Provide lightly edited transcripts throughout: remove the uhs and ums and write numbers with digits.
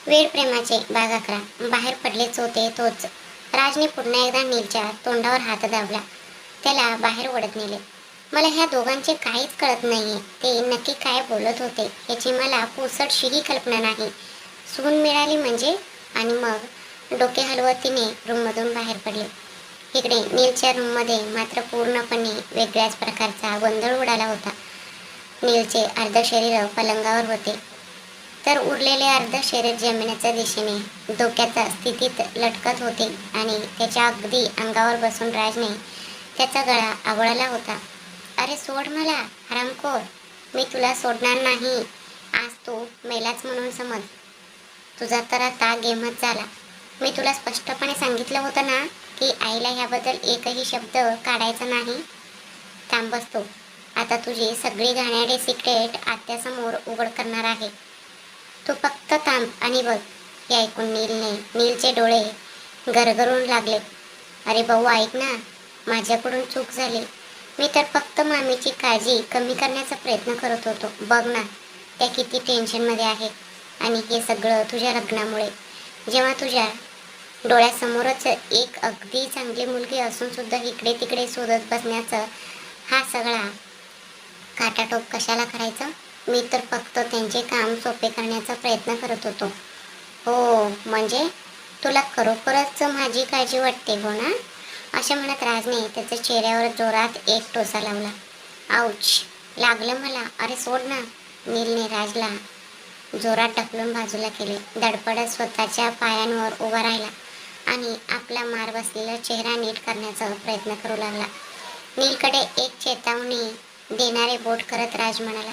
वेड प्रेमाचे भाग 11. बाहेर पडलेच होते तोच. राजने पुन्हा एकदा नीलच्या तोंडावर हात दाबला. त्याला बाहेर ओढत नेले. मला ह्या दोघांचे काहीच कळत नाहीये. ते नक्की काय बोलत होते याची मला पुसटशीही कल्पना नाही. सून मिळाली म्हणजे? आणि मग डोके हलवत तिने रूममधून बाहेर पडले. इकडे नीलच्या रूममध्ये मात्र पूर्णपणे वेगळ्याच प्रकारचा गोंधळ उडाला होता. नीलचे अर्ध शरीर पलंगावर होते, तर उरलेले अर्ध शरीर जमिनीच्या दिशेने धोक्याच्या स्थितीत लटकत होते आणि त्याच्या अगदी अंगावर बसून राजने त्याचा गळा आवळला होता. अरे सोड मला, हरामखोर. मी तुला सोडणार नाही. आज तू मेलाच म्हणून समज. तुझा तर आता गेमच झाला. मी तुला स्पष्टपणे सांगितलं होतं ना की आईला ह्याबद्दल एकही शब्द काढायचा नाही. थांब बसतो. आता तुझी सगळी घाणेरडी सिक्रेट आत्यासमोर उघड करणार आहे. तू फक्त थांब आणि बघ. हे ऐकून नीलचे डोळे गरगरून लागले. अरे भाऊ ऐक ना, माझ्याकडून चूक झाली. मी तर फक्त मामीची काळजी कमी करण्याचा प्रयत्न करत होतो. बघ ना त्या किती टेन्शनमध्ये आहे. आणि हे सगळं तुझ्या लग्नामुळे. जेव्हा तुझ्या डोळ्यासमोरच एक अगदी चांगली मुलगी असून सुद्धा इकडे तिकडे शोधत बसण्याचं हा सगळा काटाटोप कशाला करायचा? मी तर फक्त त्यांचे काम सोपे करण्याचा प्रयत्न करत होतो. हो म्हणजे तुला खरोखरच माझी काळजी वाटते हो ना? असे म्हणत राजने त्याच्या चेहऱ्यावर जोरात एक टोचा लावला. आऊच, लागलं मला. अरे सोड ना. नीलने राजला जोरात ढकलून बाजूला केले. धडपडत स्वतःच्या पायांवर उभा राहिला आणि आपला मार बसलेला चेहरा नीट करण्याचा प्रयत्न करू लागला. नीलकडे एक चेतावणी देणारे बोट करत राज म्हणाला,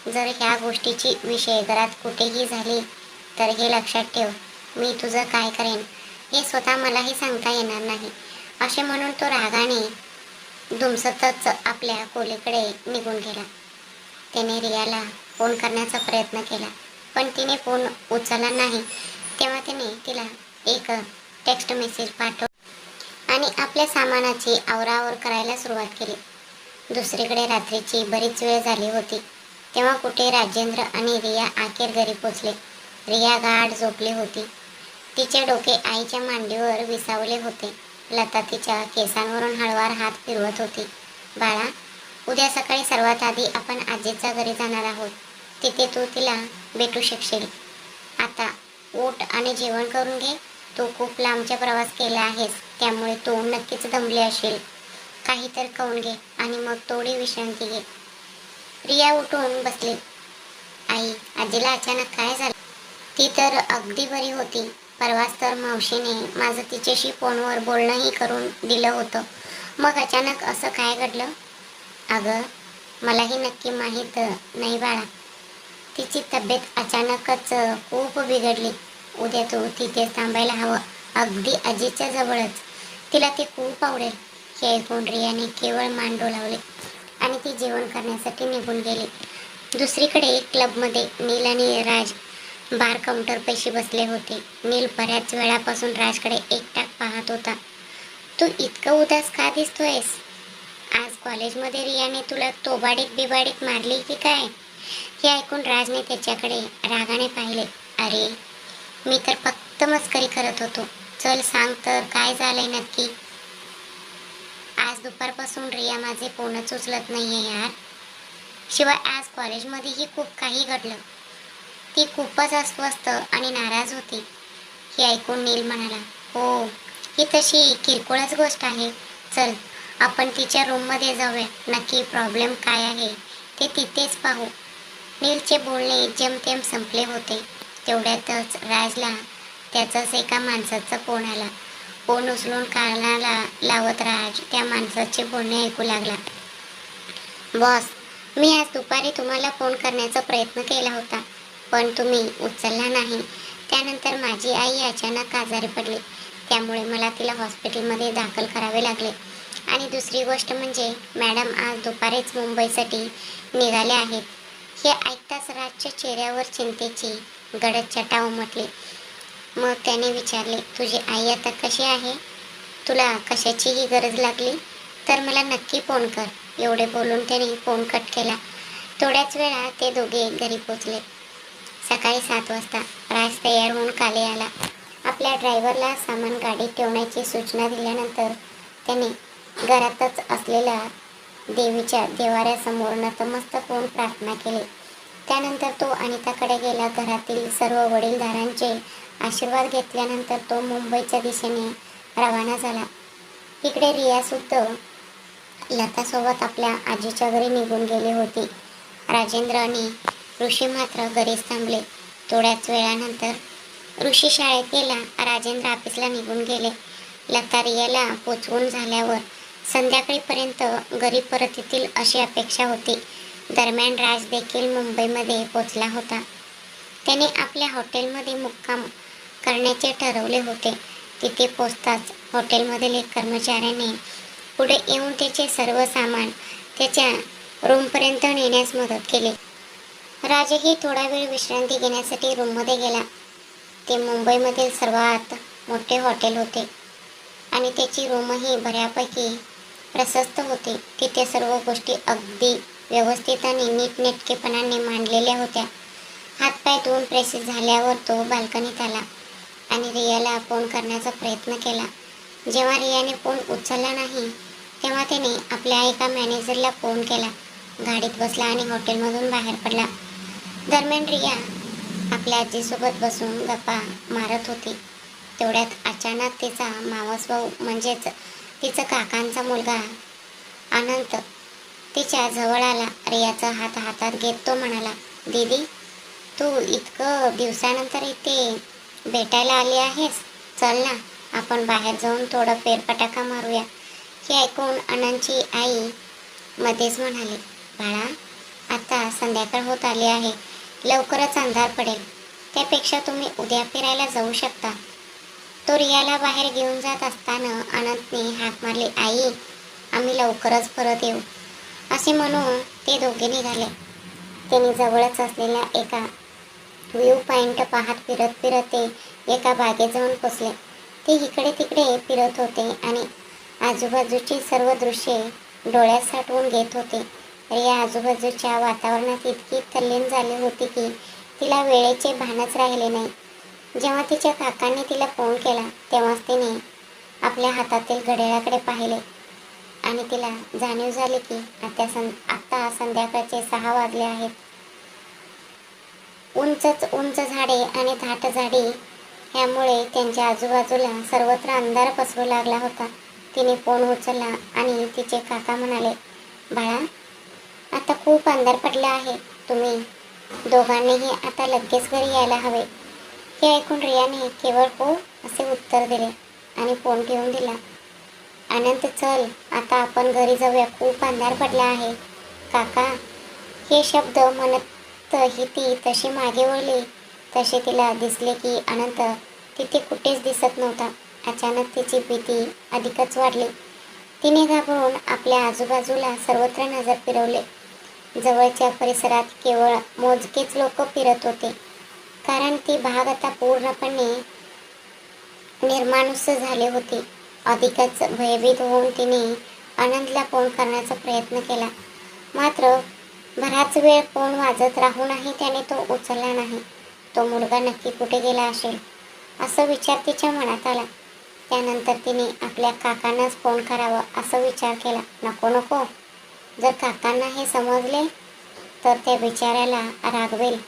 जर ह्या गोष्टीची विषय घरात कुठेही झाली तर हे लक्षात ठेव, मी तुझं काय करेन हे स्वतः मलाही सांगता येणार नाही. असे म्हणून तो रागाने धुमसतच आपल्या खोलीकडे निघून गेला. त्याने रियाला फोन करण्याचा प्रयत्न केला, पण तिने फोन उचलला नाही. तेव्हा त्याने तिला एक टेक्स्ट मेसेज पाठवला आणि आपल्या सामानाची आवराआवर करायला सुरुवात केली. दुसरीकडे रात्रीची बरीच वेळ झाली होती. तेव्हा कुठे राजेंद्र आणि रिया अखेर घरी पोचले. रिया गाढ झोपली होती. तिचे डोके आईच्या मांडीवर विसावले होते. लता तिच्या केसांवरून हळवार हात फिरवत होती. बाळा, उद्या सकाळी सर्वात आधी आपण आजीच्या घरी जाणार आहोत. तिथे तू तिला भेटू शकशील. आता उठ आणि जेवण करून घे. तू खूप लांबचा प्रवास केला आहेस, त्यामुळे तू नक्कीच दमली असशील. काहीतरी खाऊन घे आणि मग थोडी विश्रांती घे. रिया उठून बसली. आई, आजीला अचानक काय झालं? ती तर अगदी बरी होती. परवाच तर मावशीने माझं तिच्याशी फोनवर बोलणंही करून दिलं होतं. मग अचानक असं काय घडलं? अगं, मलाही नक्की माहीत नाही बाळा. तिची तब्येत अचानकच खूप बिघडली. उद्या तू तिथेच थांबायला हवं, अगदी आजीच्या जवळच. तिला ते खूप आवडेल. हे ऐकून रियाने केवळ मान डोलावले आणि ती जेवण करण्यासाठी निघून गेली. दुसरीकडे क्लबमध्ये नील आणि राज बार काउंटर पैसे बसले होते. नील बऱ्याच वेळापासून राजकडे एकटाक पाहत होता. तू इतकं उदास का दिसतोयस? आज कॉलेजमध्ये रियाने तुला तोबाडीक बिबाडीक मारली की काय? हे ऐकून राजने त्याच्याकडे रागाने पाहिले. अरे, मी तर फक्त मस्करी करत होतो. चल सांग तर काय झालंय नक्की? आज दुपारपासून रिया माझे फोनच उचलत नाहीये यार. शिवाय आज कॉलेजमध्येही खूप काही घडलं. ती खूपच अस्वस्थ आणि नाराज होती. हे ऐकून नील म्हणाला, हो, ही तशी किरकोळच गोष्ट आहे. चल आपण तिच्या रूममध्ये जाऊया. नक्की प्रॉब्लेम काय आहे ते तिथेच पाहू. नीलचे बोलणे जेमतेम संपले होते. तेवढ्यातच राजला त्याचाच एका माणसाचा फोन आला. फोन उचलून कानाला लावत राज त्या माणसाचे बोलणे ऐकू लागला. बॉस, मी आज दुपारी तुम्हाला फोन करण्याचा प्रयत्न केला होता, पण तुम्ही उचलला नाही. त्यानंतर माझी आई अचानक आजारी पडली, त्यामुळे मला तिला हॉस्पिटलमध्ये दाखल करावे लागले. आणि दुसरी गोष्ट म्हणजे मॅडम आज दुपारीच मुंबईसाठी निघाले आहेत. हे ऐकताच राजच्या चेहऱ्यावर चिंतेची गडद छटा उमटली. मग त्याने विचारले, तुझी आई आता कशी आहे? तुला कशाचीही गरज लागली तर मला नक्की फोन कर. एवढे बोलून त्याने फोन कट केला. थोड्याच वेळात ते दोघे घरी पोचले. सकाळी 7 वाजता राज तयार होऊन खाली आला. आपल्या ड्रायव्हरला सामान गाडीत ठेवण्याची सूचना दिल्यानंतर त्याने घरातच असलेल्या देवीच्या देवाऱ्यासमोर नतमस्तक होऊन प्रार्थना केली. त्यानंतर तो अनिताकडे गेला. घरातील सर्व वडीलधाऱ्यांचे आशीर्वाद घेतल्यानंतर तो मुंबईच्या दिशेने रवाना झाला. इकडे रियासुद्धा लतासोबत आपल्या आजीच्या घरी निघून गेली होती. राजेंद्र आणि ऋषी मात्र घरीच थांबले. थोड्याच वेळानंतर ऋषी शाळेत गेला. राजेंद्र ऑफिसला निघून गेले. लता रियाला पोचवून झाल्यावर संध्याकाळीपर्यंत घरी परत येतील अशी अपेक्षा होती. दरम्यान राज देखील मुंबईमध्ये पोचला होता. त्याने आपल्या हॉटेलमध्ये मुक्काम करण्याचे ठरवले होते. तिथे पोचताच हॉटेलमधील एक कर्मचाऱ्याने पुढे येऊन त्याचे सर्व सामान त्याच्या रूमपर्यंत नेण्यास मदत केली. राजही थोडा वेळ विश्रांती घेण्यासाठी रूममध्ये गेला. ते मुंबईमधील सर्वात मोठे हॉटेल होते आणि त्याची रूमही बऱ्यापैकी प्रशस्त होती. तिथे सर्व गोष्टी अगदी व्यवस्थित आणि नीटनेटकेपणाने मांडलेल्या होत्या. हातपाय धुवून फ्रेश झाल्यावर तो बाल्कनीत आला आणि रियाला फोन करण्याचा प्रयत्न केला. जेव्हा रियाने फोन उचलला नाही तेव्हा त्याने आपल्या एका मॅनेजरला फोन केला. गाडीत बसला आणि हॉटेलमधून बाहेर पडला. दरम्यान रिया आपल्या आजीसोबत बसून गप्पा मारत होती. तेवढ्यात अचानक तिचा मावस भाऊ म्हणजेच तिचा काकांचा मुलगा अनंत तिच्या जवळ आला. रियाचा हात हातात घेत तो म्हणाला, दीदी तू इतकं दिवसानंतर इथे भेटायला आली आहेस. चल ना आपण बाहेर जाऊन थोडं फेरफटका मारूया. हे ऐकून अनंतची आई मध्येच म्हणाली, बाळा आता संध्याकाळ होत आली आहे. लवकरच अंधार पडेल. त्यापेक्षा तुम्ही उद्या फिरायला जाऊ शकता. तो रियाला बाहेर घेऊन जात असताना अनंतने हाक मारली, आई आम्ही लवकरच परत येऊ. असे म्हणून ते दोघे निघाले. त्यांनी जवळच असलेल्या एका व्ह्यू पॉइंट पाहत फिरत फिरत ते एका बागेत जाऊन पोचले. ते इकडे तिकडे फिरत होते आणि आजूबाजूची सर्व दृश्ये डोळ्यात साठवून घेत होते. रिया आजूबाजूच्या वातावरणात इतकी तल्लीन झाली होती की तिला वेळेचे भानच राहिले नाही. जेव्हा तिच्या काकांनी तिला फोन केला तेव्हाच तिने आपल्या हातातील घड्याळाकडे पाहिले आणि तिला जाणीव झाली की आता संध्याकाळचे 6 वाजले आहेत. उंच झाडे आणि दाट झाडी यामुळे त्यांच्या आजूबाजूला सर्वत्र अंधार पसरू लागला होता. तिने फोन उचलला आणि तिचे काका म्हणाले, बाळा आता खूप अंधार पडला आहे. तुम्ही दोघांनीही आता लगेच घरी यायला हवे. हे ऐकून रियाने केवळ हो असे उत्तर दिले आणि फोन ठेवून दिला. अनंत चल आता आपण घरी जाऊया. खूप अंधार पडला आहे. काका हे शब्द म्हणत ही ती तशी मागे वळली तसे तिला दिसले की अनंत तिथे कुठेच दिसत नव्हता. अचानक तिची भीती अधिकच वाढली. तिने घाबरून आपल्या आजूबाजूला सर्वत्र नजर फिरवले. जवळच्या परिसरात केवळ मोजकेच लोक फिरत होते, कारण ती भाग आता पूर्णपणे निर्मानुष्य झाले होते. अधिकच भयभीत होऊन तिने आनंदला फोन करण्याचा प्रयत्न केला, मात्र बराच वेळ फोन वाजत राहूनही त्याने तो उचलला नाही. तो मुलगा नक्की कुठे गेला असेल असा विचार तिच्या मनात आला. त्यानंतर तिने आपल्या काकांनाच फोन करावा असा विचार केला. नको जर काकांना हे समजले तर त्या बिचाऱ्याला रागवेल.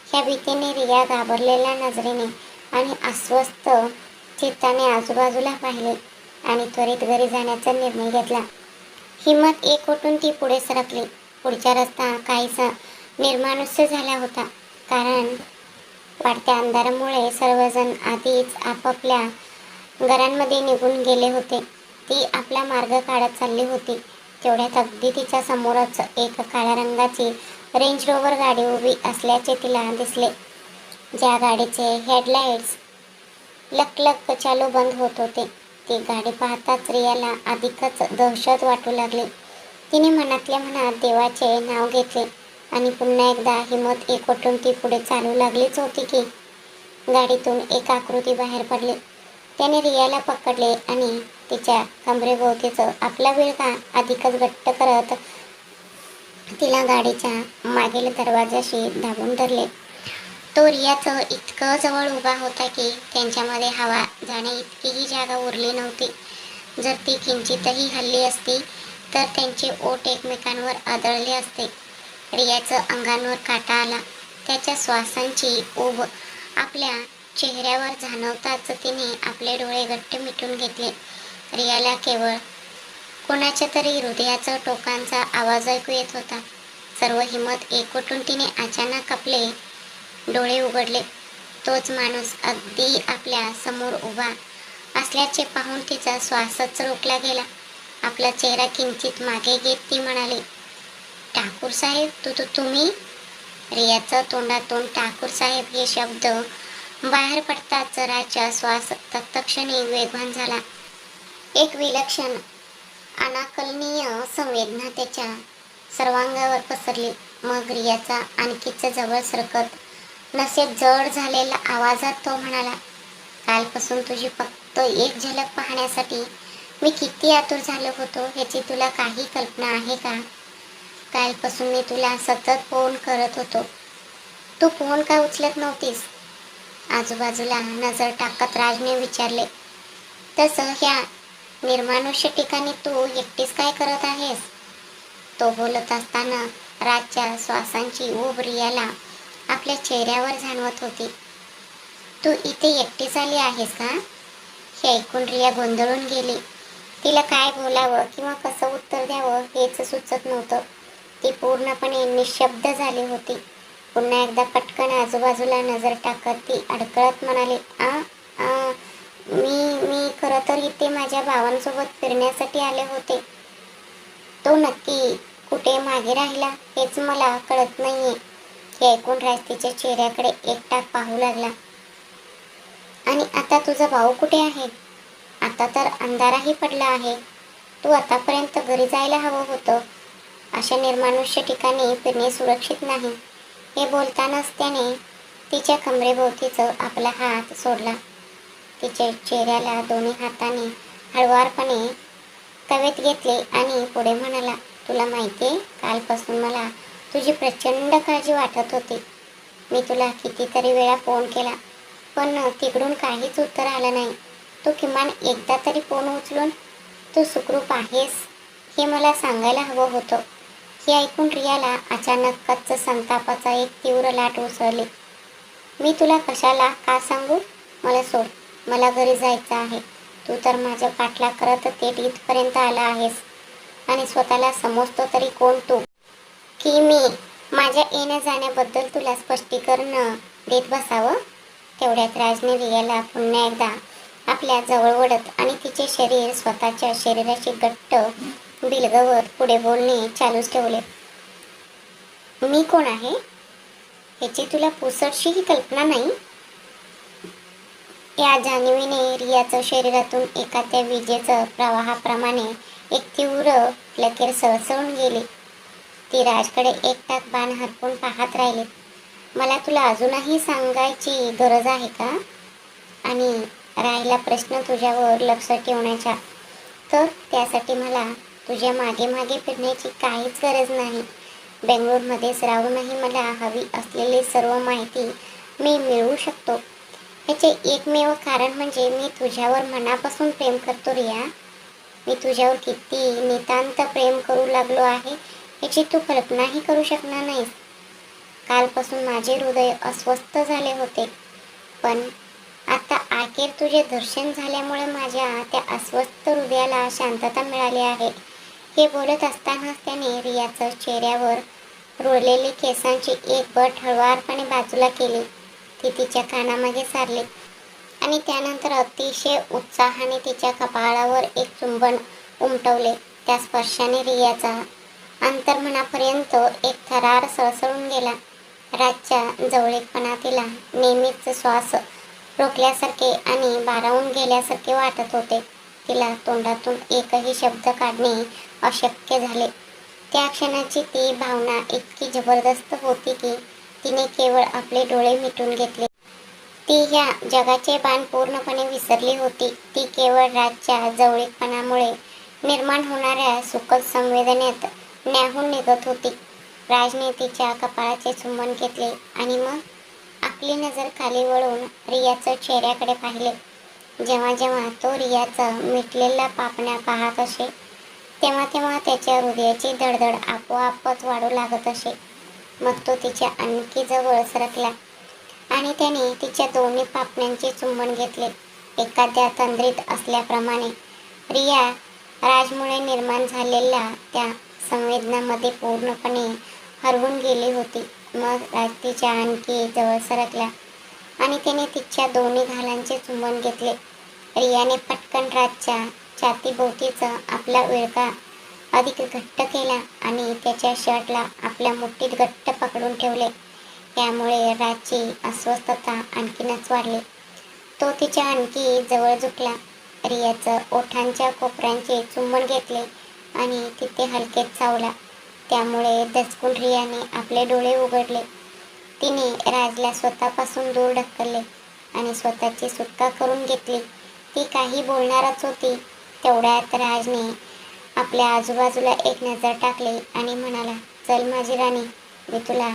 ह्या भीतीने रिया घाबरलेल्या नजरेने आणि अस्वस्थ चित्ताने आजूबाजूला पाहिले आणि त्वरित घरी जाण्याचा निर्णय घेतला. हिम्मत एकवटून ती पुढे सरकली. पुढचा रस्ता काहीसा निर्मानुष्य झाला होता, कारण वाढत्या अंधारामुळे सर्वजण आधीच आपापल्या घरांमध्ये निघून गेले होते. ती आपला मार्ग काढत चालली होती. तेवढ्यात अगदी तिच्या समोरच एक काळ्या रंगाची रेंज रोवर गाडी उभी असल्याचे तिला दिसले, ज्या गाडीचे हेडलाईट्स लकलक चालू बंद होत होते. ती गाडी पाहताच रियाला अधिकच दहशत वाटू लागली. तिने मनातल्या मनात देवाचे नाव घेतले आणि पुन्हा एकदा हिम्मत एकवटून ती पुढे चालू लागलीच होती की गाडीतून एक आकृती बाहेर पडली. त्याने रियाला पकडले आणि तिच्या कमरेभोवतीचं आपला विळखा अधिकच घट्ट करत तिला गाडीच्या मागील दरवाजाशी दाबून धरले. तो रियाचं इतकं जवळ उभा होता की त्यांच्यामध्ये हवा जाणे इतकीही जागा उरली नव्हती. जर ती किंचितही हल्ली असती तर त्यांचे ओठ एकमेकांवर आदळले असते. रियाचं अंगांवर काटा आला. त्याच्या श्वासांची ऊब आपल्या चेहऱ्यावर जाणवताच तिने आपले डोळे घट्ट मिटून घेतले. रियाला केवळ कोणाच्या तरी हृदयाचा टोकांचा आवाज ऐकू येत होता. सर्व हिंमत एकवटून तिने अचानक आपले डोळे उघडले. तोच माणूस अगदी आपल्या समोर उभा असल्याचे पाहून तिचा श्वासच रोखला गेला. आपला चेहरा किंचित मागे घेत ती म्हणाली, ठाकूर साहेब, तुम्ही? रियाचं तोंडातून ठाकूर साहेब हे शब्द बाहेर पडताच राजचा श्वास तत्क्षणी वेगवान झाला. एक विलक्षण अनाकलनीय संवेदना त्याच्या सर्वांगावर पसरली. मग रियाचा आणखीच जवळ सरकत नसेत जड झालेल्या आवाजात तो म्हणाला, कालपासून तुझी फक्त एक झलक पाहण्यासाठी मी किती आतुर झालो होतो ह्याची तुला काही कल्पना आहे का? कालपासून मी तुला सतत फोन करत होतो. तू फोन का उचलत नव्हतीस? आजूबाजूला नजर टाकत राजने विचारले. तसं ह्या निर्मानुष्य ठिकाणी तू एकटीच काय करत आहेस? तो बोलत असताना राजच्या श्वासांची ऊब रियाला आपल्या चेहऱ्यावर जाणवत होती. तू इथे एकटीच आली आहेस का? हे ऐकून रिया गोंधळून गेली. तिला काय बोलावं किंवा कसं उत्तर द्यावं हेच सुचत नव्हतं. ती पूर्णपणे निशब्द झाली होती. पुन्हा एकदा पटकन आजूबाजूला नजर टाकत ती अडकळत म्हणाली, मी खरं तर इथे माझ्या भावांसोबत फिरण्यासाठी आले होते. तो नक्की कुठे मागे राहिला हेच मला कळत नाहीये. हे ऐकून राज तिच्या चेहऱ्याकडे एकटाक पाहू लागला. आणि आता तुझा भाऊ कुठे आहे? आता तर अंधाराही पडला आहे. तू आतापर्यंत घरी जायला हवं होतं. अशा निर्मानुष्य ठिकाणी फिरणे सुरक्षित नाही. हे बोलतानाच त्याने तिच्या कमरेभोवतीचं आपला हात सोडला. तिच्या चेहऱ्याला दोन्ही हाताने हळुवारपणे कवेत घेतले आणि पुढे म्हणाला, तुला माहितीये, कालपासून मला तुझी प्रचंड काळजी वाटत होती. मी तुला कितीतरी वेळा फोन केला, पण तिकडून काहीच उत्तर आलं नाही. तू किमान एकदा तरी फोन उचलून तू सुखरूप आहेस हे मला सांगायला हवं होतं. हे ऐकून रियाला अचानकच संतापाचा एक तीव्र लाट उसळली. मी तुला कशाला का सांगू? मला सोड. मला घरी जायचं आहे. तू तर माझं पाठलाग करत थेट इथपर्यंत आला आहेस आणि स्वतःला समजतो तरी कोण तू की मी माझ्या येण्या जाण्याबद्दल तुला स्पष्टीकरण देत बसावं? तेवढ्यात राजने रियाला पुन्हा एकदा आपल्या जवळ ओढत आणि तिचे शरीर स्वतःच्या शरीराशी घट्ट बिलगवत पुढे बोलणे चालूच ठेवले. मी कोण आहे ह्याची तुला पुसटशीही कल्पना नाही. या जाणीवीने रियाचं शरीरातून एखाद्या विजेचं प्रवाहाप्रमाणे एक तीव्र लकीर सळसळून गेली. ती राजकडे एकटाक बाण हरपून पाहत राहिली. मला तुला अजूनही सांगायची गरज आहे का? आणि राहिला प्रश्न तुझ्यावर लक्ष ठेवण्याचा, तर त्यासाठी मला तुझ्या मागे मागे फिरण्याची काहीच गरज नाही. बेंगळूरमध्येच राहूनही मला हवी असलेली सर्व माहिती मी मिळवू शकतो. ह्याचे एकमेव कारण म्हणजे मी तुझ्यावर मनापासून प्रेम करतो रिया. मी तुझ्यावर किती नितांत प्रेम करू लागलो आहे ह्याची तू कल्पनाही करू शकणार नाहीस. कालपासून माझे हृदय अस्वस्थ झाले होते, पण आता अखेर तुझे दर्शन झाल्यामुळे माझ्या त्या अस्वस्थ हृदयाला शांतता मिळाली आहे. हे बोलत असतानाच त्याने रियाच्या चेहऱ्यावर रुळलेली केसांची एक बट हळुवारपणे बाजूला केली. ती तिच्या कानामागे सारली आणि त्यानंतर अतिशय उत्साहाने तिच्या कपाळावर एक चुंबन उमटवले. त्या स्पर्शाने रियाचा अंतर्मनापर्यंत एक थरार सळसळून गेला. राजच्या जवळीकपणा तिला नेहमीच श्वास रोखल्यासारखे आणि भारावून गेल्यासारखे वाटत होते. तिला तोंडातून एकही शब्द काढणे अशक्य झाले. त्या क्षणाची ती भावना इतकी जबरदस्त होती की तिने केवळ आपले डोळे मिटून घेतले. ती ह्या जगाचे भान पूर्णपणे विसरली होती. ती केवळ राजच्या जवळीकपणामुळे निर्माण होणाऱ्या सुखद संवेदनेत न्याहून निघत होती. राजने तिच्या कपाळाचे चुंबन घेतले आणि मग आपली नजर खाली वळून रियाच्या चेहऱ्याकडे पाहिले. जेव्हा जेव्हा तो रियाचा मिटलेला पापण्या पाहत असे तेव्हा तेव्हा त्याच्या हृदयाची धडधड आपोआपच वाढू लागत असे. मग तो तिच्या आणखी जवळ सरकला आणि त्याने तिच्या दोन्ही पापण्यांचे चुंबन घेतले. एखाद्या तंद्रीत असल्याप्रमाणे रिया राजमुळे निर्माण झालेल्या त्या संवेदनामध्ये पूर्णपणे हरवून गेली होती. मग राज तिच्या आणखी जवळ सरकला आणि त्याने तिच्या दोन्ही गालांचे चुंबन घेतले. रियाने पटकन राजच्या छातीभोवतीचा आपला विळखा अधिक घट्ट केला आणि त्याच्या शर्टला आपल्या मुठीत घट्ट पकडून ठेवले. त्यामुळे राजची अस्वस्थता आणखीनच वाढली. तो तिच्या आणखी जवळ झुकला, रियाचं ओठांच्या कोपऱ्यांचे चुंबन घेतले आणि तिथे हलकेच चावला. त्यामुळे दचकून रियाने आपले डोळे उघडले. तिने राजला स्वतःपासून दूर ढकलले आणि स्वतःची सुटका करून घेतली. ती काही बोलणारच होती तेवढ्यात राजने आपल्या आजूबाजूला एक नजर टाकली आणि म्हणाला, चल माझी राणी, मी तुला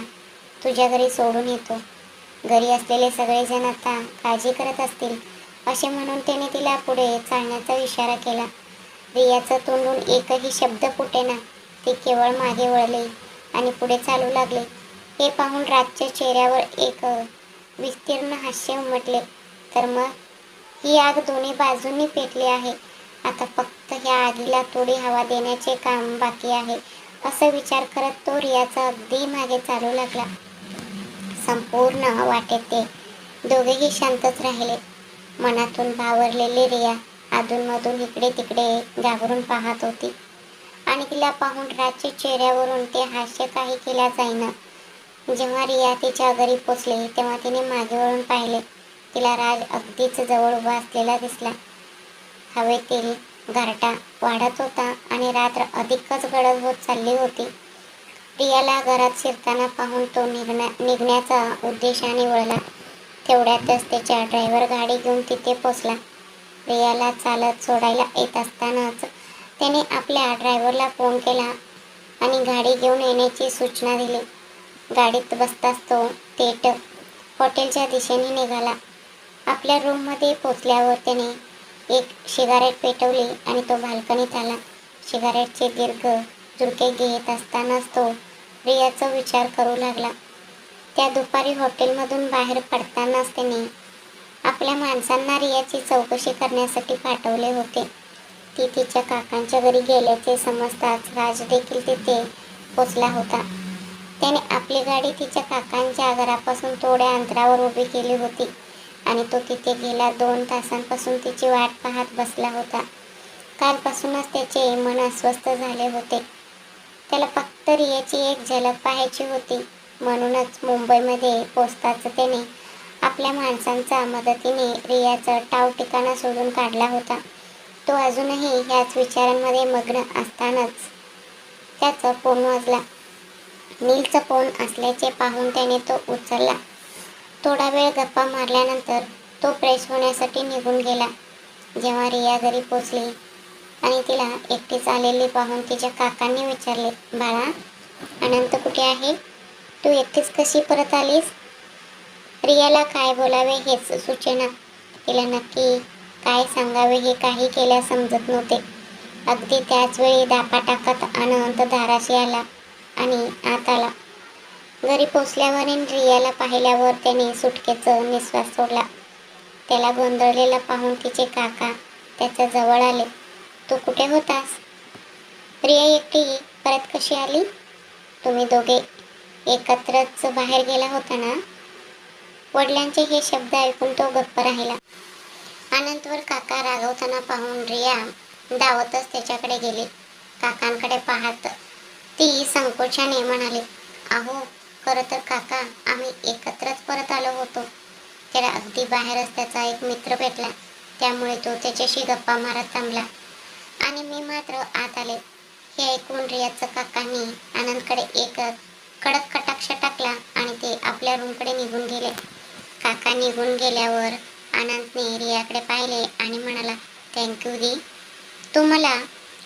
तुझ्या घरी सोडून येतो. घरी असलेले सगळेजण आता काळजी करत असतील असे म्हणून त्याने तिला पुढे चालण्याचा इशारा केला. रियाचं तोंडून एकही शब्द फुटेना. ती केवळ मागे वळली आणि पुढे चालू लागले. हे पाहून राजच्या चेहऱ्यावर एक विस्तीर्ण हास्य उमटले. तर मग ही आग दोन्ही बाजूंनी पेटली आहे. आता फक्त ह्या आगीला थोडी हवा देण्याचे काम बाकी आहे असं विचार करत तो रियाचा अगदी मागे चालू लागला. संपूर्ण वाटेत ते दोघेही शांतच राहिले. मनातून भावरलेली रिया अधूनमधून इकडे तिकडे घाबरून पाहत होती आणि तिला पाहून राजच्या चेहऱ्यावरून ते हास्य काही केल्या जाईना. जेव्हा रिया तिच्या घरी पोचली तेव्हा तिने मागे वळून पाहिले. तिला राज अगदीच जवळ उभा असलेला दिसला. हवेतील गारठा वाढत होता आणि रात्र अधिकच गडद होत चालली होती. रियाला घरात शिरताना पाहून तो निघण्याचा उद्देशाने वळला. तेवढ्यातच त्याच्या ड्रायव्हर गाडी घेऊन तिथे पोचला. रियाला चालत सोडायला येत असतानाच त्याने आपल्या ड्रायव्हरला फोन केला आणि गाडी घेऊन येण्याची सूचना दिली. गाडीत बसताच तो थेट हॉटेलच्या दिशेने निघाला. आपल्या रूममध्ये पोचल्यावर त्याने एक सिगारेट पेटवली आणि तो बाल्कनीत आला. सिगारेटचे दीर्घ झुरके घेत असतानाच तो रियाचा विचार करू लागला. त्या दुपारी हॉटेलमधून बाहेर पडतानाच त्याने आपल्या माणसांना रियाची चौकशी करण्यासाठी पाठवले होते. ती तिच्या काकांच्या घरी गेल्याचे समजताच राज देखील तिथे पोचला होता. त्याने आपली गाडी तिच्या काकांच्या घरापासून थोड्या अंतरावर उभी केली होती आणि तो तिथे गेला 2 तासांपासून तिची वाट पाहत बसला होता. कालपासूनच त्याचे मन अस्वस्थ झाले होते. त्याला फक्त रियाची एक झलक पाहायची होती. म्हणूनच मुंबईमध्ये पोचताच त्याने आपल्या माणसांच्या मदतीने रियाचं टाव ठिकाणा शोधून काढला होता. तो अजूनही ह्याच विचारांमध्ये मग्न असतानाच त्याचा फोन वाजला. नीलचा फोन असल्याचे पाहून त्याने तो उचलला. थोडा वेळ गप्पा मारल्यानंतर तो फ्रेश होण्यासाठी निघून गेला. जेव्हा रिया घरी पोचली आणि तिला एकटीच आलेली पाहून तिच्या काकांनी विचारले, बाळा, अनंत कुठे आहे? तू एकटीच कशी परत आलीस? रियाला काय बोलावे हेच सुचेना. तिला नक्की काय सांगावे हे काही केल्या समजत नव्हते. अगदी त्याच वेळी दापा टाकत अनंत दाराशी आला आणि आत आला. घरी पोचल्यावर रियाला पाहिल्यावर त्याने सुटकेचं निश्वास सोडला. त्याला गोंधळलेला पाहून तिचे काका त्याच्या जवळ आले. तू कुठे होतास? रिया एकटी परत कशी आली? तुम्ही दोघे एकत्रच बाहेर गेला होता ना? वडिलांचे हे शब्द ऐकून तो गप्प राहिला. अनंतवर काका रागवताना पाहून रिया धावतच त्याच्याकडे गेली. काकांकडे पाहत ती संकोचाने म्हणाली, अहो, खरं तर काका, आम्ही एकत्रच परत आलो होतो. त्याला अगदी बाहेरच त्याचा एक मित्र भेटला. त्यामुळे तो त्याच्याशी गप्पा मारत थांबला आणि मी मात्र आत आले. हे ऐकून रियाच्या काकांनी आनंदकडे एक कडक कटाक्ष टाकला आणि ते आपल्या रूमकडे निघून गेले. काका निघून गेल्यावर आनंदने रियाकडे पाहिले आणि म्हणाला, थँक्यू दी, तू मला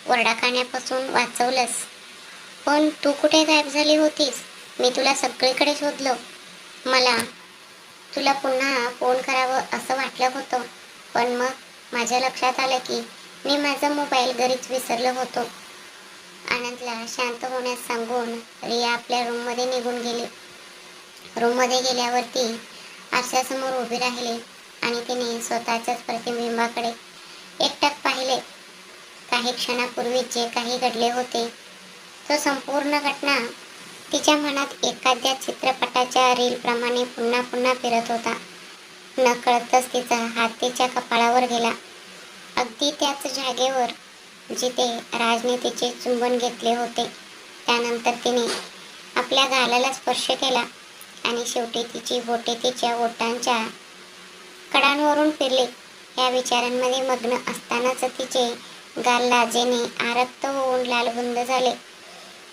ओरडा खाण्यापासून वाचवलंस. पण तू कुठे गायब झाली होतीस? मी तुला सगळीकडे शोधलं. मला तुला पुन्हा फोन करावं असं वाटलं होतं, पण मग माझ्या लक्षात आलं की मी माझा मोबाईल घरीच विसरलो होतो. आनंदला शांत होण्यास सांगून रिया आपल्या रूममध्ये निघून गेली. रूममध्ये गेल्यावरती आरशासमोर उभी राहिली आणि तिने स्वतःच्याच प्रतिबिंबाकडे एकटक पाहिले. काही क्षणापूर्वी जे काही घडले होते तो संपूर्ण घटना तिच्या मनात एखाद्या चित्रपटाच्या रीलप्रमाणे पुन्हा पुन्हा फिरत होता. नकळतच तिचा हात तिच्या कपाळावर गेला, अगदी त्याच जागेवर जिथे राजने तिचे चुंबन घेतले होते. त्यानंतर तिने आपल्या गालाला स्पर्श केला आणि शेवटी तिची बोटे तिच्या ओठांच्या कडांवरून फिरले. या विचारांमध्ये मग्न असतानाच तिचे गाल लाजेने आरक्त होऊन लालबुंद झाले.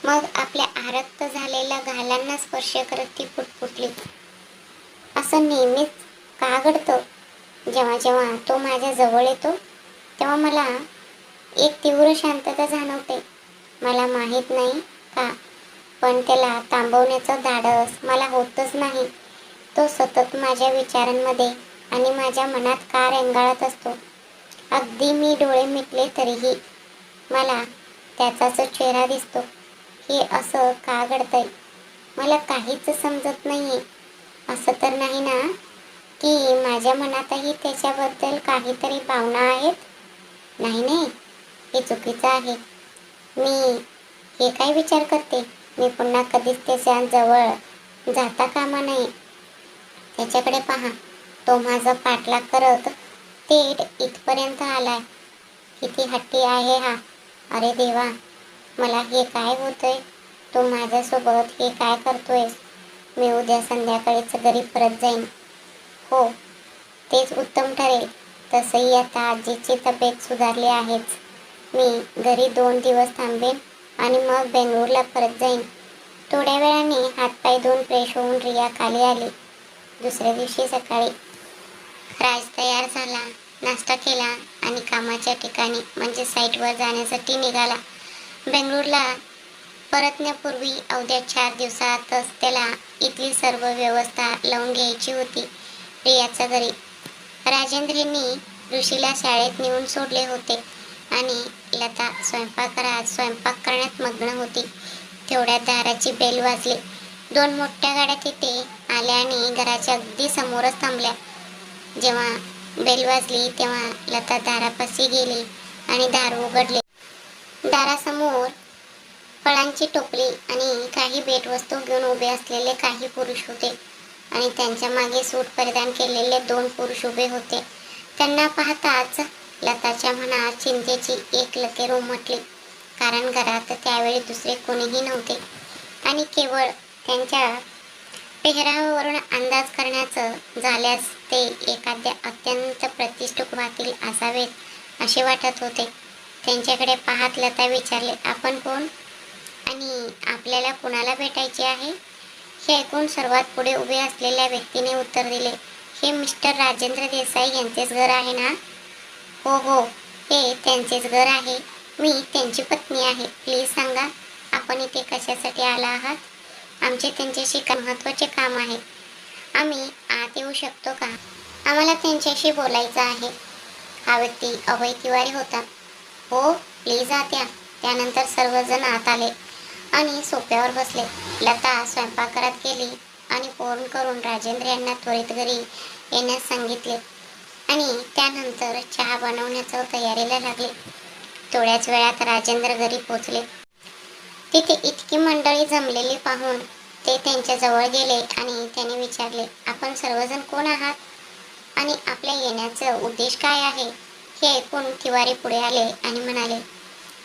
मग आपल्या आरक्त झालेल्या गालांना स्पर्श करत ती पुटपुटली, असं नेहमीच का घडतं? जेव्हा जेव्हा तो माझ्या जवळ येतो तेव्हा मला एक तीव्र शांतता जाणवते. मला माहीत नाही का, पण त्याला थांबवण्याचं धाडस मला होतच नाही. तो सतत माझ्या विचारांमध्ये आणि माझ्या मनात का रेंगाळत असतो. अगदी मी डोळे मिटले तरीही मला त्याचाच चेहरा दिसतो. हे असं का घडतंय? मला काहीच समजत नाहीये. असं तर नाही ना की माझ्या मनातही त्याच्याबद्दल काहीतरी भावना आहेत? नाही नाही, हे चुकीचं आहे. मी हे काय विचार करते, मी पुन्हा कधीच त्याच्या जवळ जाता कामा नये. त्याच्याकडे पहा, तो माझा पाठलाग करत थेट इथपर्यंत आलाय. किती हट्टी आहे हा. अरे देवा, मला हे काय होतंय? तू माझ्यासोबत हे काय करतोयस? मी उद्या संध्याकाळीच घरी परत जाईन. हो, तेच उत्तम ठरेल. तसंही आता आजीची तब्येत सुधारली आहेच. मी घरी 2 दिवस थांबेन आणि मग बेंगळूरला परत जाईन. थोड्या वेळाने हातपाय धुवून फ्रेश होऊन रिया खाली आली. दुसऱ्या दिवशी सकाळी राज तयार झाला, नाश्ता केला आणि कामाच्या ठिकाणी म्हणजे साईटवर जाण्यासाठी निघाला. बेंगळूरला परतण्यापूर्वी अवघ्या 4 दिवसातच त्याला इथली सर्व व्यवस्था लावून घ्यायची होती. रियाच्या घरी राजेंद्रनी ऋषीला शाळेत नेऊन सोडले होते आणि लता स्वयंपाकघरात स्वयंपाक करण्यात मग्न होती. तेवढ्यात दाराची बेल वाजली. 2 मोठ्या गाड्या तिथे आल्या आणि घराच्या अगदी समोरच थांबल्या. जेव्हा बेल वाजली तेव्हा लता दारापाशी गेली आणि दार उघडले. दारासमोर फळांची टोपली आणि काही भेटवस्तू घेऊन उभे असलेले काही पुरुष होते आणि त्यांच्या मागे सूट परिधान केलेले 2 पुरुष उभे होते. त्यांना पाहताच लताच्या मनात चिंतेची एक लकीर उमटली, कारण घरात त्यावेळी दुसरे कोणीही नव्हते आणि केवळ त्यांच्या पेहरावावरून अंदाज करण्याचं झाल्यास ते एखाद्या अत्यंत प्रतिष्ठित वकील असावेत असे वाटत होते. त्यांच्याकडे पाहत लता विचारले, आपण कोण आणि आपल्याला कुणाला भेटायचे आहे? हे ऐकून सर्वात पुढे उभे असलेल्या व्यक्तीने उत्तर दिले, हे मिस्टर राजेंद्र देसाई यांचेच घर आहे ना? हो हो, हे त्यांचेच घर आहे. मी त्यांची पत्नी आहे. प्लीज सांगा, आपण इथे कशासाठी आला आहात? आमचे त्यांच्याशी महत्त्वाचे काम आहे. आम्ही आत येऊ शकतो का? आम्हाला त्यांच्याशी बोलायचं आहे. हा व्यक्ती अभय तिवारी होता. हो, प्लीज आत या. त्यानंतर सर्वजण आत आले आणि सोफ्यावर बसले. लता स्वयंपाकघरात गेली आणि फोन करून राजेंद्र यांना त्वरित घरी येण्यास सांगितले आणि त्यानंतर चहा बनवण्याच्या तयारीला लागले. थोड्याच वेळात राजेंद्र घरी पोचले. तिथे इतकी मंडळी जमलेली पाहून ते त्यांच्या जवळ गेले आणि त्याने विचारले, आपण सर्वजण कोण आहात आणि आपल्या येण्याचा उद्देश काय आहे? हे ऐकून तिवारी पुढे आले आणि म्हणाले,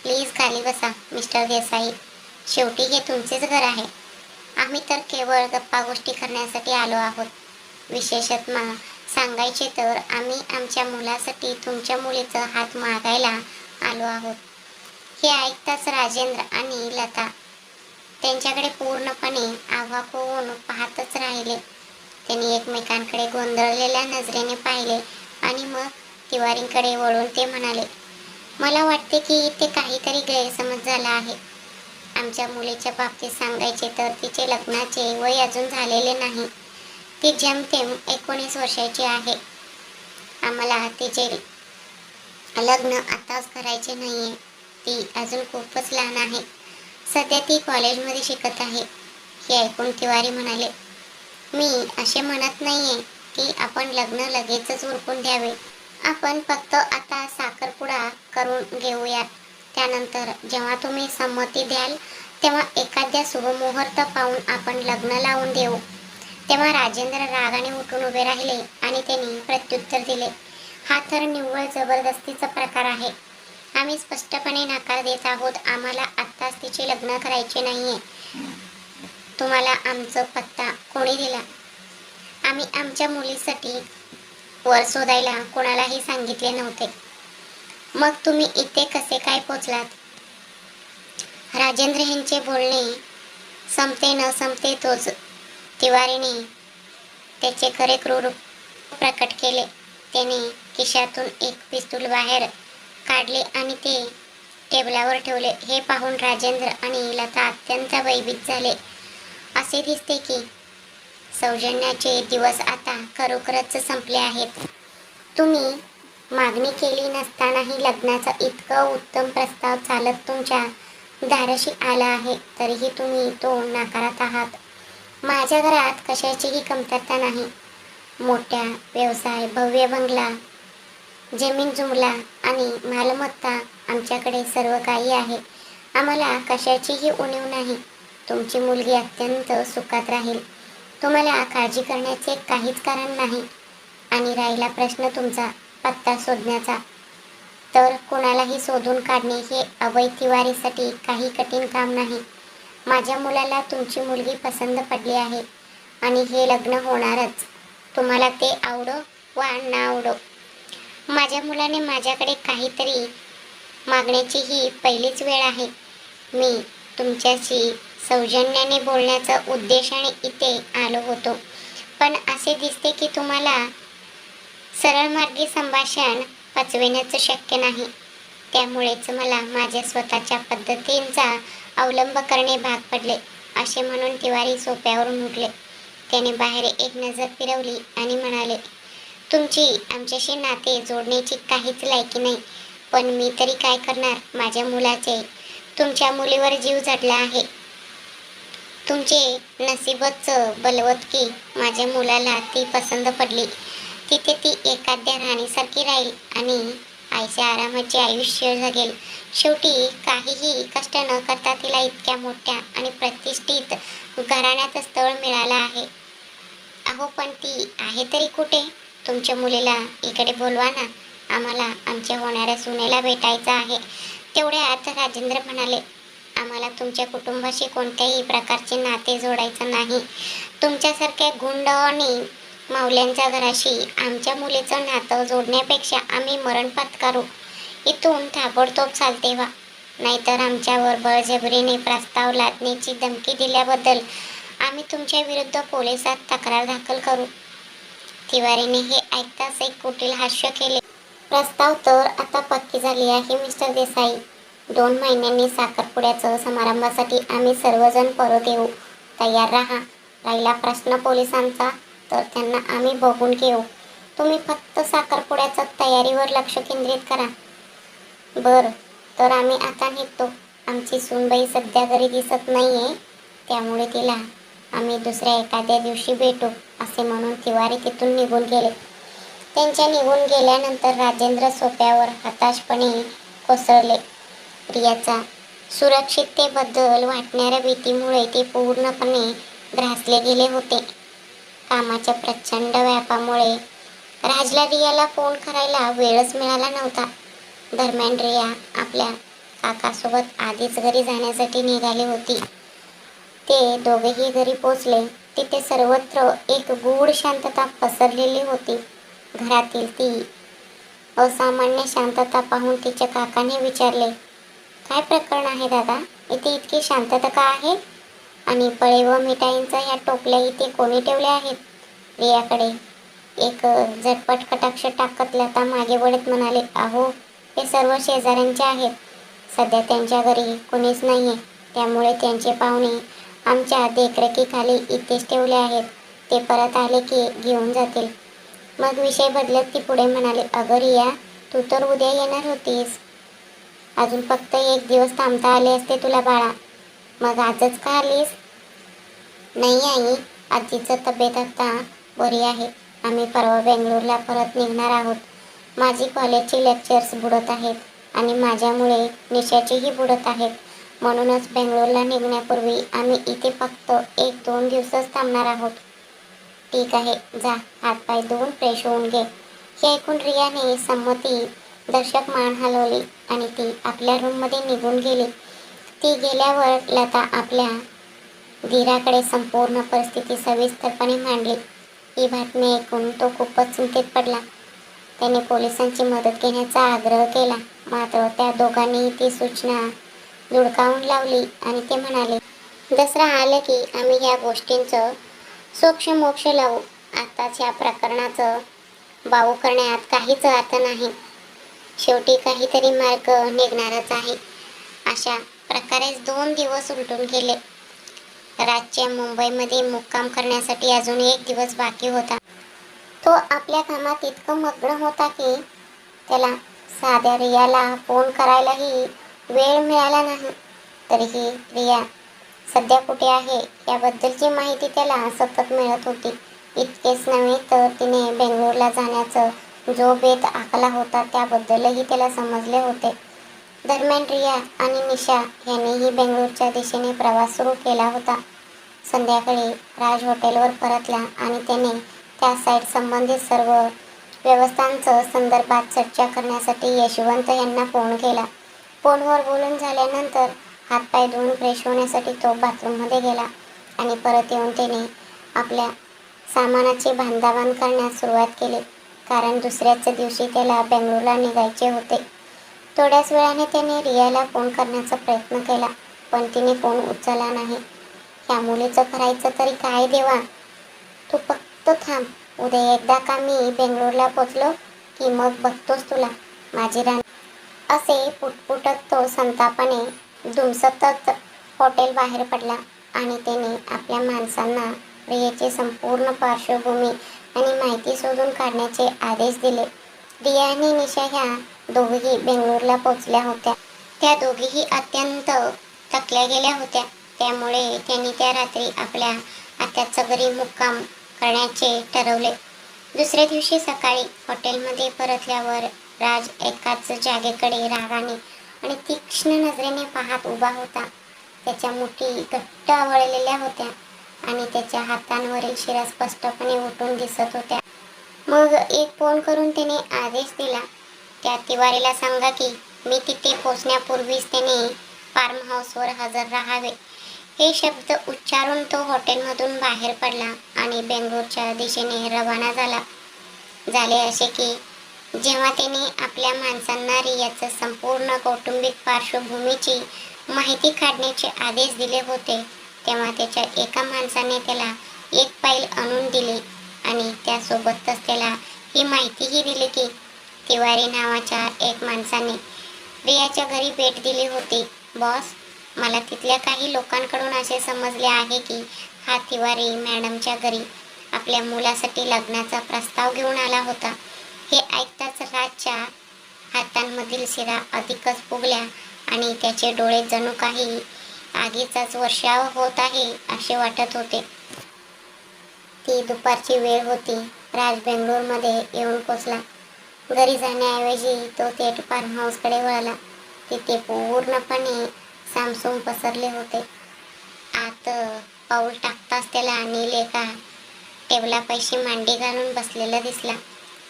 प्लीज खाली बसा मिस्टर देसाई. शेवटी हे तुमचेच घर आहे. आम्ही तर केवळ गप्पा गोष्टी करण्यासाठी आलो आहोत. विशेषतः सांगायचे तर आम्ही आमच्या मुलासाठी तुमच्या मुलीचा हात मागायला आलो आहोत. हे ऐकताच राजेंद्र आणि लता त्यांच्याकडे पूर्णपणे अवाक होऊन पाहतच राहिले. त्यांनी एकमेकांकडे गोंधळलेल्या नजरेने पाहिले आणि मग तिवारींकडे वळून ते म्हणाले, मला वाटते की इथे काहीतरी गैरसमज झाला आहे. आमच्या मुलीच्या बाबतीत सांगायचे तर तिचे लग्नाचे वय अजून झालेले नाही. ती जेमतेम 19 वर्षाची आहे. आम्हाला तिचे लग्न आताच करायचे नाहीये. ती अजून खूपच लहान आहे. सध्या ती कॉलेजमध्ये शिकत आहे. हे ऐकून तिवारी म्हणाले, मी असे म्हणत नाहीये की आपण लग्न लगेचच उरकून द्यावे. आपण फक्त आता साखरपुडा करून घेऊया. त्यानंतर जेव्हा तुम्ही संमती द्याल तेव्हा एखाद्या शुभमुहूर्त पाहून आपण लग्न लावून देऊ. तेव्हा राजेंद्र रागाने उठून उभे राहिले आणि त्यांनी प्रत्युत्तर दिले, हा तर निव्वळ जबरदस्तीचा प्रकार आहे. आम्ही स्पष्टपणे नकार देत आहोत. आम्हाला आत्ताच तिचे लग्न करायचे नाहीये. तुम्हाला आमचा पत्ता कोणी दिला? आम्ही आमच्या मुलीसाठी वर शोधायला कोणालाही सांगितले नव्हते. मग तुम्ही इथे कसे काय पोचलात? राजेंद्र यांचे बोलणे संपते न संपते तोच तिवारीने त्याचे खरे क्रूर प्रकट केले. त्याने खिशातून एक पिस्तूल बाहेर काढले आणि ते टेबलावर ठेवले. हे पाहून राजेंद्र आणि लता अत्यंत भयभीत झाले. असे दिसते की सौजन्याचे दिवस आता खरोखरच संपले आहेत. तुम्ही मागणी केली नसतानाही लग्नाचा इतका उत्तम प्रस्ताव चालत तुमच्या दाराशी आला आहे, तरीही तुम्ही तो नाकारत आहात. माझ्या घरात कशाचीही कमतरता नाही. मोठ्या व्यवसाय, भव्य बंगला, जमीन जुमला आणि मालमत्ता, आमच्याकडे सर्व काही आहे. आम्हाला कशाचीही उणीव नाही. तुमची मुलगी अत्यंत सुखात राहील. तुम्हाला काळजी करण्याचे काहीच कारण नाही. आणि राहिला प्रश्न तुमचा पत्ता शोधण्याचा, तर कोणालाही शोधून काढणे हे अभय तिवारीसाठी काही कठीण काम नाही. माझ्या मुलाला तुमची मुलगी पसंत पडली आहे आणि हे लग्न होणारच. तुम्हाला ते आवडो वा ना आवडो. माझ्या मुलाने माझ्याकडे काहीतरी मागण्याची ही पहिलीच वेळ आहे. मी तुमच्याशी सौजन्याने बोलण्याचा उद्देशाने इथे आलो होतो, पण असे दिसते की तुम्हाला सरळ मार्गी संभाषण पचविण्याचं शक्य नाही. त्यामुळेच मला माझ्या स्वतःच्या पद्धतींचा अवलंब करणे भाग पडले. असे म्हणून तिवारी सोफ्यावरून उठले. त्याने बाहेर एक नजर फिरवली आणि म्हणाले, तुमची आमच्याशी नाते जोडण्याची काहीच लायकी नाही, पण मी तरी काय करणार. माझ्या मुलाचे तुमच्या मुलीवर जीव जडला आहे. तुमचे नसीबच बलवत की माझ्या मुलाला ती पसंत पडली. तिथे ती एखाद्या राणीसारखी राहील आणि आईच्या आरामाचे आयुष्य जगेल. शेवटी काहीही कष्ट न करता तिला इतक्या मोठ्या आणि प्रतिष्ठित घराण्यात स्थळ मिळालं आहे. अहो, पण ती आहे तरी कुठे? तुमच्या मुलीला इकडे बोलवा ना. आम्हाला आमच्या होणाऱ्या सुनेला भेटायचं आहे. तेवढ्यात राजेंद्र म्हणाले, आम्हाला तुमच्या कुटुंबाशी कोणत्याही प्रकारचे नाते जोडायचं नाही. तुमच्यासारख्या गुंड आणि मावल्यांच्या घराशी आमच्या मुलीचं नातं जोडण्यापेक्षा आम्ही मरण पत्करू. इथून ताबडतोब चालते व्हा, नाहीतर आमच्यावर बळजबरीने प्रस्ताव लादण्याची धमकी दिल्याबद्दल आम्ही तुमच्या विरुद्ध पोलिसात तक्रार दाखल करू. तिवारीने हे ऐकताच एक कुटील हास्य केले. प्रस्ताव तर आता पक्की झाली आहे मिस्टर देसाई. 2 महिन्यांनी साखरपुड्याचं समारंभासाठी आम्ही सर्वजण परत येऊ. तयार राहा. राहिला प्रश्न पोलिसांचा, तर त्यांना आम्ही बघून घेऊ. तुम्ही फक्त साखरपुड्याच्या तयारीवर लक्ष केंद्रित करा. बरं, तर आम्ही आता निघतो. आमची सूनबाई सध्या घरी दिसत नाहीये, त्यामुळे तिला आम्ही दुसऱ्या एखाद्या दिवशी भेटू, असे म्हणून तिवारी तिथून निघून गेले. त्यांच्या निघून गेल्यानंतर राजेंद्र सोफ्यावर हताशपणे कोसळले. प्रियाचा सुरक्षिततेबद्दल वाटणाऱ्या भीतीमुळे ते पूर्णपणे ग्रासले गेले होते. कामाच्या प्रचंड व्यापामुळे राजला रियाला फोन करायला वेळच मिळाला नव्हता. दरम्यान रिया आपल्या काकासोबत आधीच घरी जाण्यासाठी निघाली होती. ते दोघेही घरी पोचले. तिथे सर्वत्र एक गूढ शांतता पसरलेली होती. घरातील ती असामान्य शांतता पाहून तिच्या काकाने विचारले, काय प्रकरण आहे दादा? इथे इतकी शांतता का आहे? आणि फळे व मिठाईंच्या ह्या टोपल्या इथे कोणी ठेवल्या आहेत? रियाकडे एक झटपट कटाक्ष टाकत लता मागे वळत म्हणाले, अहो, हे सर्व शेजाऱ्यांचे आहेत. सध्या त्यांच्या घरी कोणीच नाहीये, त्यामुळे त्यांचे पाहुणे आमच्या देखरेखीखाली इथेच ठेवले आहेत. ते परत आले की घेऊन जातील. मग विषय बदलत ती पुढे म्हणाली, अगं रिया, तू तर उद्या येणार होतीस. अजून फक्त 1 दिवस थांबता आले असते तुला बाळा. मग आजच का आलीस? नाही आई, आजीचं तब्येत आता बरी आहे. आम्ही परवा बेंगलोरला परत निघणार आहोत. माझी कॉलेजची लेक्चर्स बुडत आहेत आणि माझ्यामुळे निशाचीही बुडत आहेत. म्हणूनच बेंगलोरला निघण्यापूर्वी आम्ही इथे फक्त 1-2 दिवसच थांबणार आहोत. ठीक आहे, जा हातपाय धुवून फ्रेश होऊन घे. हे ऐकून रियाने संमती दर्शक मान हलवली आणि ती आपल्या रूममध्ये निघून गेली. ती गेल्यावर लता आपल्या धीराकडे संपूर्ण परिस्थिती सविस्तरपणे मांडली. ही बातमी ऐकून तो खूपच चिंतेत पडला. त्याने पोलिसांची मदत घेण्याचा आग्रह केला. मात्र त्या दोघांनीही ती सूचना धुडकावून लावली आणि ते म्हणाले, दसरा आला की आम्ही ह्या गोष्टींचं सोक्ष लावू. आताच ह्या प्रकरणाचं बाऊ करण्यात काहीच अर्थ नाही. शेवटी काहीतरी मार्ग निघणारच आहे. अशा प्रकारेच 2 दिवस उलटून गेले. राजच्या मुंबईमध्ये मुक्काम करण्यासाठी अजून 1 दिवस बाकी होता. तो आपल्या कामात इतकं मग्न होता की त्याला साध्या रियाला फोन करायलाही वेळ मिळाला नाही. तरीही रिया सध्या कुठे आहे याबद्दलची माहिती त्याला सतत मिळत होती. इतकेच नव्हे तर तिने बेंगलोरला जाण्याचं जो बेत आखला होता त्याबद्दलही त्याला समजले होते. दरम्यान रिया आणि निशा यांनीही बेंगलोरच्या दिशेने प्रवास सुरू केला होता. संध्याकाळी राज हॉटेलवर परतला आणि त्याने त्या साईट संबंधित सर्व व्यवस्थांचं संदर्भात चर्चा करण्यासाठी यशवंत यांना फोन केला. फोनवर बोलून झाल्यानंतर हातपाय धुवून फ्रेश होण्यासाठी तो बाथरूममध्ये गेला आणि परत येऊन त्याने आपल्या सामानाची बांधाबांध करण्यास सुरुवात केली. कारण दुसऱ्याच दिवशी त्याला बेंगलोरला निघायचे होते. थोड्याच वेळाने त्याने रियाला फोन करण्याचा प्रयत्न केला, पण तिने फोन उचलला नाही. ह्या मुलीचं करायचं तरी काय देवा? तू फक्त थांब. उद्या एकदा का मी बेंगलोरला पोचलो की मग बघतोस तुला माझी राणी. असे पुटपुटत तो संतापाने धुमसतच हॉटेल बाहेर पडला आणि त्याने आपल्या माणसांना रियाची संपूर्ण पार्श्वभूमी आणि माहिती शोधून काढण्याचे आदेश दिले. रिया आणि निशा ह्या दोघीही बेंगलोरला पोचल्या होत्या. त्या दोघीही अत्यंत थकल्या गेल्या होत्या. त्यामुळे त्यांनी त्या रात्री आपल्या आत्याच्या घरी मुक्काम करण्याचे ठरवले. दुसऱ्या दिवशी सकाळी हॉटेलमध्ये परतल्यावर राज एकाच जागेकडे रागाने आणि तीक्ष्ण नजरेने पाहत उभा होता. त्याच्या मुठी घट्ट आवळलेल्या होत्या आणि त्याच्या हातांवरील शिरा स्पष्टपणे उठून दिसत होत्या. मग एक फोन करून त्याने आदेश दिला, त्या तिवारीला सांगा की मी तिथे पोचण्यापूर्वीच त्याने फार्म हाऊसवर हजर राहावे. हे शब्द उच्चारून तो हॉटेलमधून बाहेर पडला आणि बेंगलोरच्या दिशेने रवाना झाला. झाले असे की जेव्हा त्याने आपल्या माणसांना रियाचं संपूर्ण कौटुंबिक पार्श्वभूमीची माहिती काढण्याचे आदेश दिले होते, तेव्हा त्याच्या एका माणसाने त्याला एक फाईल आणून दिली आणि त्यासोबतच त्याला ही माहितीही दिली की तिवारी नावाच्या एक माणसाने रियाच्या घरी भेट दिली होती. बॉस, मला तिथल्या काही लोकांकडून असे समजले आहे की हा तिवारी मॅडमच्या घरी आपल्या मुलासाठी लग्नाचा प्रस्ताव घेऊन आला होता. हे ऐकताच राजच्या हातांमधील शिरा अधिकच फुगल्या आणि त्याचे डोळे जणू काही आगीचाच वर्षाव होत आहे असे वाटत होते. ती दुपारची वेळ होती. राज बेंगलोरमध्ये येऊन पोचला. घरी जाण्याऐवजी तो थेट फार्म हाऊसकडे वळला. तिथे पूर्णपणे सामसूम पसरले होते. आत पाऊल टाकताच त्याला नील एका टेबलापाशी मांडी घालून बसलेला दिसला.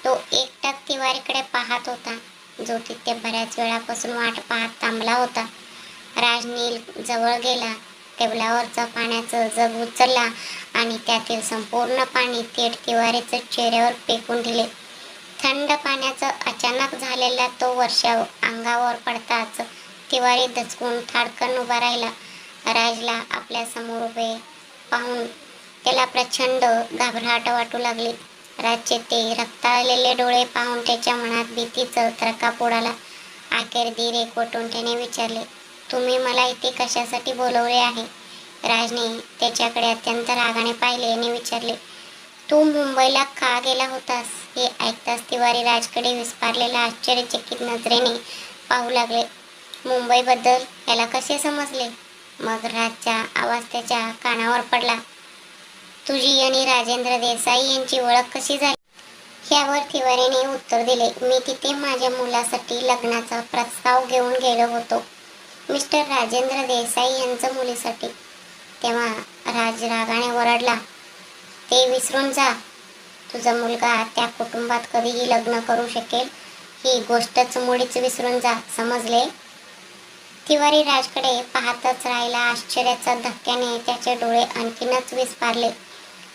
तो एकटक तिवारीकडे पाहत होता, जो तिथे बऱ्याच वेळापासून वाट पाहत थांबला होता. राज नील जवळ गेला, टेबलावरचा पाण्याचं जग उचलला आणि त्यातील संपूर्ण पाणी थेट तिवारीच्या चेहऱ्यावर फेकून दिले. थंड पाण्याचा अचानक झालेला तो वर्षाव अंगावर पडताच तिवारी दचकून थाडकन उभा राहिला. राजला आपल्या समोर उभे पाहून त्याला प्रचंड घाबरहाट वाटू लागली. राजचे ते रक्ताळलेले डोळे पाहून त्याच्या मनात भीतीचा थरकाप उडाला. अखेर धीर एकवटून त्याने विचारले, तुम्ही मला इथे कशासाठी बोलवले आहे? राजने त्याच्याकडे अत्यंत रागाने पाहिले आणि विचारले, तू मुंबईला का गेला होतास हे ऐकताच तिवारी राजकडे विस्फारलेल्या आश्चर्यचकित नजरेने पाहू लागले. मुंबईबद्दल याला कसे समजले? मग राजचा आवाज त्याच्या कानावर पडला. तुझी आणि राजेंद्र देसाई यांची ओळख कशी झाली? यावर तिवारीने उत्तर दिले, मी तिथे माझ्या मुलासाठी लग्नाचा प्रस्ताव घेऊन गेलो होतो, मिस्टर राजेंद्र देसाई यांच्या मुलीसाठी. तेव्हा राज रागाने ओरडला, ते विसरून जा. तुझा मुलगा त्या कुटुंबात कधीही लग्न करू शकेल ही गोष्टच मुळीच विसरून जा, समजले? तिवारी राजकडे पाहतच राहिला. आश्चर्याच्या धक्क्याने त्याचे डोळे आणखीनच विस्फारले.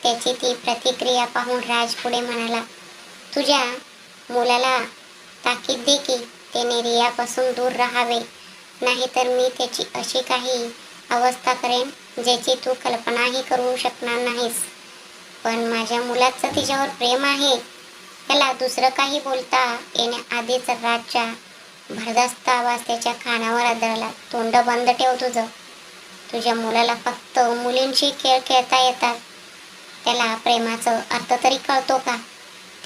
त्याची ती प्रतिक्रिया पाहून राज पुढे म्हणाला, तुझ्या मुलाला ताकीद दे की त्याने रियापासून दूर राहावे, नाहीतर मी त्याची अशी काही अवस्था करेन ज्याची तू कल्पनाही करू शकणार नाहीस. पण माझ्या मुलाचं तिच्यावर प्रेम आहे. त्याला दुसरं काही बोलता येण्याआधीच राजच्या भरदस्त आवाज त्याच्या कानावर आदळला, तोंड बंद ठेव तुझं. तुझ्या मुलाला फक्त मुलींशी खेळ खेळता येतात. त्याला प्रेमाचं अर्थ तरी कळतो का?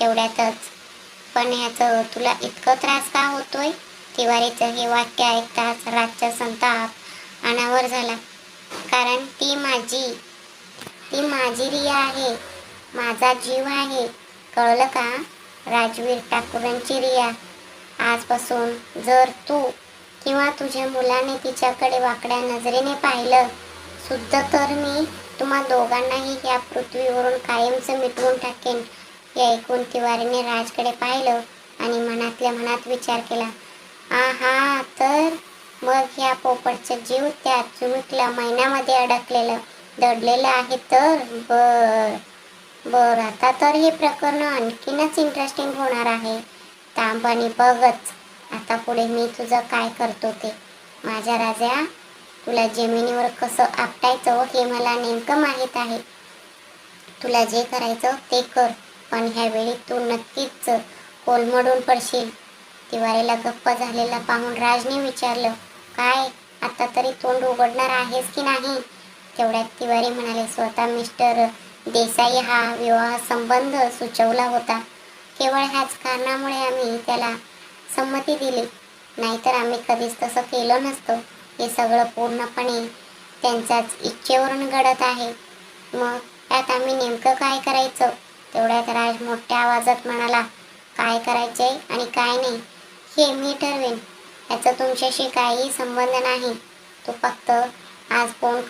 तेवढ्यातच पण ह्याचं तुला इतकं त्रास का होतोय? तिवारीचं हे वाक्य ऐकताच राजचा संताप अनावर झाला. कारण ती माझी रिया आहे, माझा जीव आहे, कळलं का? राजवीर ठाकूरांची रिया. आजपासून जर तू किंवा तुझ्या मुलाने तिच्याकडे वाकड्या नजरेने पाहिलं सुद्धा तर मी तुम्हा दोघांनाही या पृथ्वीवरून कायमचं मिटवून टाकेन. हे ऐकून तिवारीने राजकडे पाहिलं आणि मनातल्या मनात विचार केला, आहा, तर मग ह्या पोपटचा जीव त्या चुमुकल्या महिन्यामध्ये अडकलेलं दडलेलं आहे तर बर आता तर हे प्रकरण आणखीनच इंटरेस्टिंग होणार आहे. थांब आणि बघच आता पुढे मी तुझं काय करतो ते. माझ्या राजा, तुला जमिनीवर कसं आपटायचं हे मला नेमकं माहीत आहे. तुला जे करायचं ते कर, पण ह्यावेळी तू नक्कीच कोलमडून पडशील. तिवारीला गप्प झालेला पाहून राजने विचारलं, काय आता तरी तोंड उघडणार आहेस की नाही? तेवढ्यात तिवारी म्हणाले, स्वतः मिस्टर देसाई हा विवाह संबंध सुचवला होता. केवळ ह्याच कारणामुळे आम्ही त्याला संमती दिली, नाहीतर आम्ही कधीच तसं केलं नसतं. हे सगळं पूर्णपणे त्यांच्याच इच्छेवरून घडत आहे. मग त्यात आम्ही नेमकं काय करायचं? तेवढ्यात राज मोठ्या आवाजात म्हणाला, काय करायचंय आणि काय नाही हे मी ठरवेन. याचा तुमच्याशी काहीही संबंध नाही. तू फक्त आज फोन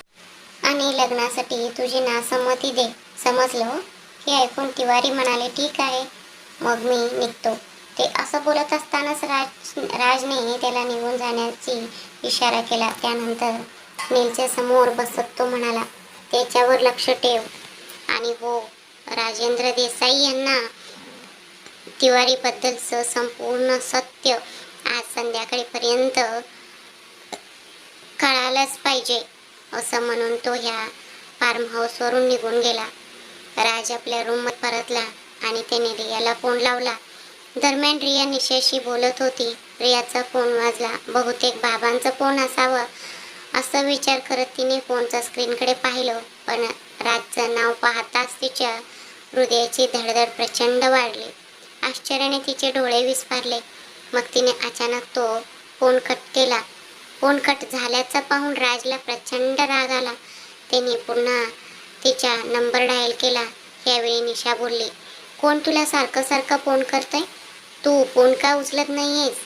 आणि लग्नासाठी तुझी नासंमती दे, समजलं? हे ऐकून तिवारी म्हणाले, ठीक आहे, मग मी निघतो. ते असं बोलत असतानाच राजने त्याला निघून जाण्याची इशारा केला. त्यानंतर नीलच्या समोर बसत तो म्हणाला, त्याच्यावर लक्ष ठेव. आणि हो, राजेंद्र देसाई यांना तिवारीबद्दलचं संपूर्ण सत्य आज संध्याकाळपर्यंत कळालंच पाहिजे, असं म्हणून तो ह्या फार्म हाऊसवरून निघून गेला. राज आपल्या रूममध्ये परतला आणि त्याने रियाला फोन लावला. दरम्यान रिया निशाशी बोलत होती. रियाचा फोन वाजला. बहुतेक बाबांचा फोन असावा असा विचार करत तिने फोनच्या स्क्रीनकडे पाहिलं, पण राजचं नाव पाहताच तिच्या हृदयाची धडधड प्रचंड वाढली. आश्चर्याने तिचे डोळे विस्फारले. मग तिने अचानक तो फोन कट केला. फोन कट झाल्याचा पाहून राजला प्रचंड राग आला. त्याने पुन्हा तिचा नंबर डायल केला. यावेळी निशा बोलली, कोण तुला सारखं सारखं फोन करतंय? तू फोन का उचलत नाहीयेस?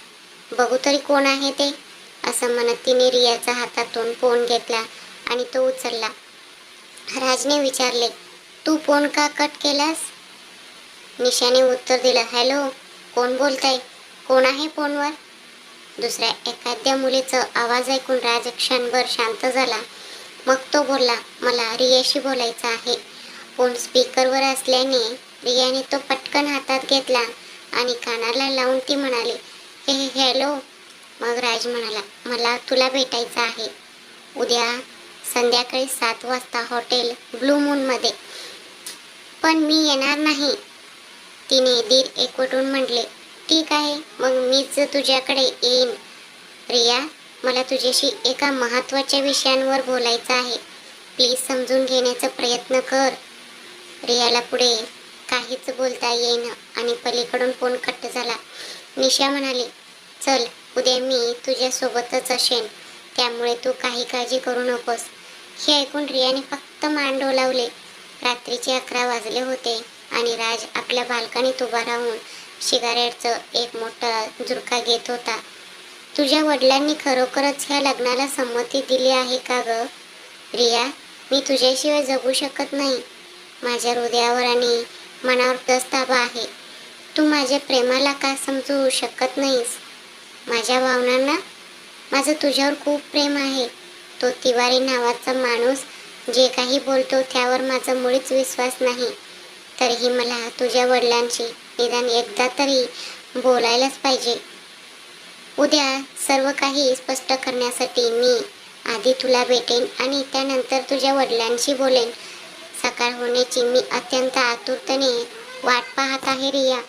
बघू तरी कोण आहे ते, असं म्हणत तिने रियाच्या हातातून फोन घेतला आणि तो उचलला. राजने विचारले, तू फोन का कट केलास? निशाने उत्तर दिलं, हॅलो, कोण बोलताय? कोण आहे फोनवर? दुसऱ्या एखाद्या मुलीचा आवाज ऐकून राज क्षणभर शांत झाला. मग तो बोलला, मला रियाशी बोलायचं आहे. फोन स्पीकरवर असल्याने रियाने तो पटकन हातात घेतला आणि कानाला लावून ती म्हणाली, हे हॅलो. मग राज म्हणाला, मला तुला भेटायचं आहे उद्या संध्याकाळी 7 वाजता हॉटेल ब्लू मूनमध्ये. पण मी येणार नाही. तिने धीर एकवटून म्हटले, ठीक आहे, मग मीच तुझ्याकडे येईन. रिया, मला तुझ्याशी एका महत्त्वाच्या विषयांवर बोलायचं आहे. प्लीज समजून घेण्याचा प्रयत्न कर. रियाला पुढे काहीच बोलता येईना आणि पलीकडून फोन कट झाला. निशा म्हणाली, चल उद्या मी तुझ्यासोबतच असेन, त्यामुळे तू काही काळजी करू नकोस. हे ऐकून रियाने फक्त मान डोलावले. रात्रीचे 11 वाजले होते आणि राज आपल्या बाल्कनीत उभा राहून सिगारेटचं एक मोठा झुरका घेत होता. तुझ्या वडिलांनी खरोखरच ह्या लग्नाला संमती दिली आहे का ग? रिया, मी तुझ्याशिवाय जगू शकत नाही. माझ्या हृदयावर आणि मनावर तस ताबा आहे. तू माझ्या प्रेमाला का समजू शकत नाहीस? माझ्या भावनांना माझं तुझ्यावर खूप प्रेम आहे. तो तिवारी नावाचा माणूस जे काही बोलतो त्यावर माझा मुळीच विश्वास नाही. तरीही मला तुझ्या वडिलांशी निदान एकदा तरी बोलायलाच पाहिजे. उद्या सर्व काही स्पष्ट करण्यासाठी मी आधी तुला भेटेन आणि त्यानंतर तुझ्या वडिलांशी बोलेन. सकाळ होण्याची मी अत्यंत आतुरतेने वाट पाहत आहे रिया.